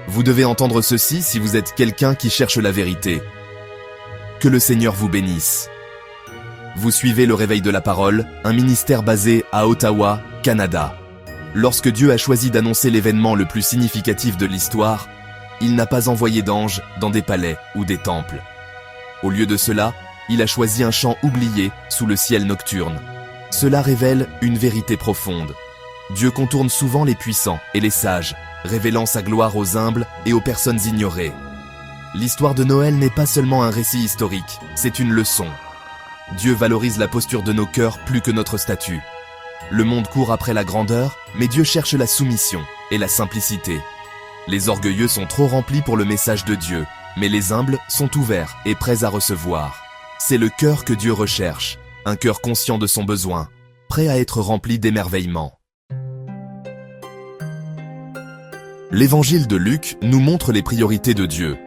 Vous devez entendre ceci si vous êtes quelqu'un qui cherche la vérité. Que le Seigneur vous bénisse. Vous suivez le Réveil de la Parole, un ministère basé à Ottawa, Canada. Lorsque Dieu a choisi d'annoncer l'événement le plus significatif de l'histoire, il n'a pas envoyé d'anges dans des palais ou des temples. Au lieu de cela, il a choisi un champ oublié sous le ciel nocturne. Cela révèle une vérité profonde. Dieu contourne souvent les puissants et les sages, révélant sa gloire aux humbles et aux personnes ignorées. L'histoire de Noël n'est pas seulement un récit historique, c'est une leçon. Dieu valorise la posture de nos cœurs plus que notre statut. Le monde court après la grandeur, mais Dieu cherche la soumission et la simplicité. Les orgueilleux sont trop remplis pour le message de Dieu, mais les humbles sont ouverts et prêts à recevoir. C'est le cœur que Dieu recherche, un cœur conscient de son besoin, prêt à être rempli d'émerveillement. L'évangile de Luc nous montre les priorités de Dieu.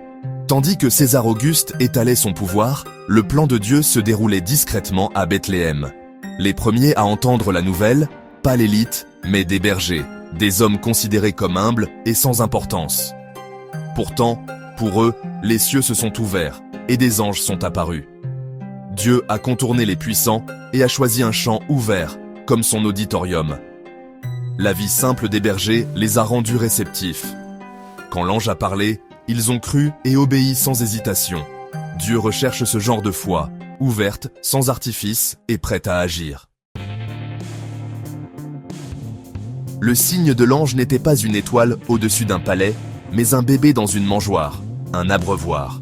Tandis que César Auguste étalait son pouvoir, le plan de Dieu se déroulait discrètement à Bethléem. Les premiers à entendre la nouvelle, pas l'élite, mais des bergers, des hommes considérés comme humbles et sans importance. Pourtant, pour eux, les cieux se sont ouverts et des anges sont apparus. Dieu a contourné les puissants et a choisi un champ ouvert, comme son auditorium. La vie simple des bergers les a rendus réceptifs. Quand l'ange a parlé, ils ont cru et obéi sans hésitation. Dieu recherche ce genre de foi, ouverte, sans artifice et prête à agir. Le signe de l'ange n'était pas une étoile au-dessus d'un palais, mais un bébé dans une mangeoire, un abreuvoir.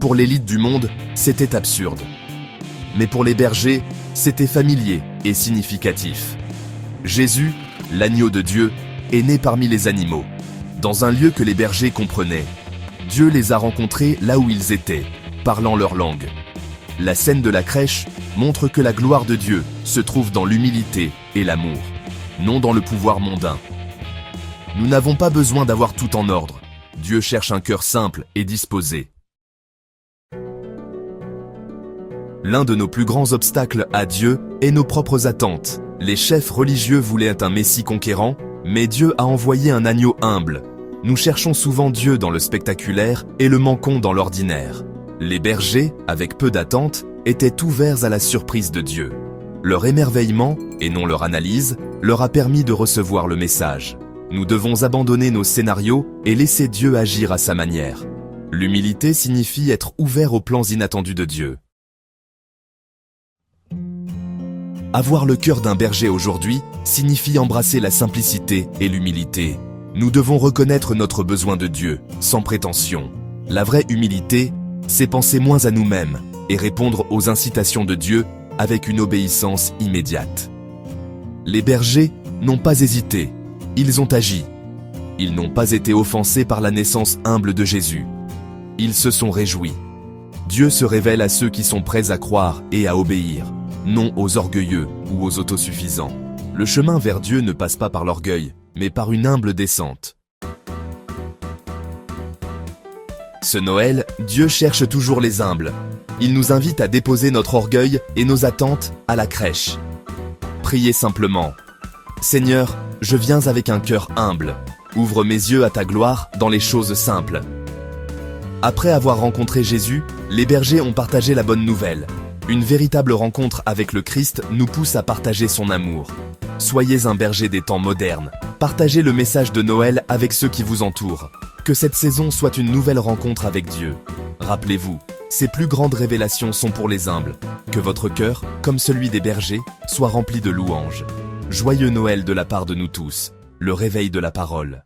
Pour l'élite du monde, c'était absurde. Mais pour les bergers, c'était familier et significatif. Jésus, l'agneau de Dieu, est né parmi les animaux, dans un lieu que les bergers comprenaient. Dieu les a rencontrés là où ils étaient, parlant leur langue. La scène de la crèche montre que la gloire de Dieu se trouve dans l'humilité et l'amour, non dans le pouvoir mondain. Nous n'avons pas besoin d'avoir tout en ordre. Dieu cherche un cœur simple et disposé. L'un de nos plus grands obstacles à Dieu est nos propres attentes. Les chefs religieux voulaient un Messie conquérant, mais Dieu a envoyé un agneau humble. Nous cherchons souvent Dieu dans le spectaculaire et le manquons dans l'ordinaire. Les bergers, avec peu d'attente, étaient ouverts à la surprise de Dieu. Leur émerveillement, et non leur analyse, leur a permis de recevoir le message. Nous devons abandonner nos scénarios et laisser Dieu agir à sa manière. L'humilité signifie être ouvert aux plans inattendus de Dieu. Avoir le cœur d'un berger aujourd'hui signifie embrasser la simplicité et l'humilité. Nous devons reconnaître notre besoin de Dieu, sans prétention. La vraie humilité, c'est penser moins à nous-mêmes et répondre aux incitations de Dieu avec une obéissance immédiate. Les bergers n'ont pas hésité, ils ont agi. Ils n'ont pas été offensés par la naissance humble de Jésus. Ils se sont réjouis. Dieu se révèle à ceux qui sont prêts à croire et à obéir, non aux orgueilleux ou aux autosuffisants. Le chemin vers Dieu ne passe pas par l'orgueil, mais par une humble descente. Ce Noël, Dieu cherche toujours les humbles. Il nous invite à déposer notre orgueil et nos attentes à la crèche. Priez simplement. Seigneur, je viens avec un cœur humble. Ouvre mes yeux à ta gloire dans les choses simples. Après avoir rencontré Jésus, les bergers ont partagé la bonne nouvelle. Une véritable rencontre avec le Christ nous pousse à partager son amour. Soyez un berger des temps modernes. Partagez le message de Noël avec ceux qui vous entourent. Que cette saison soit une nouvelle rencontre avec Dieu. Rappelez-vous, ces plus grandes révélations sont pour les humbles. Que votre cœur, comme celui des bergers, soit rempli de louanges. Joyeux Noël de la part de nous tous. Le réveil de la parole.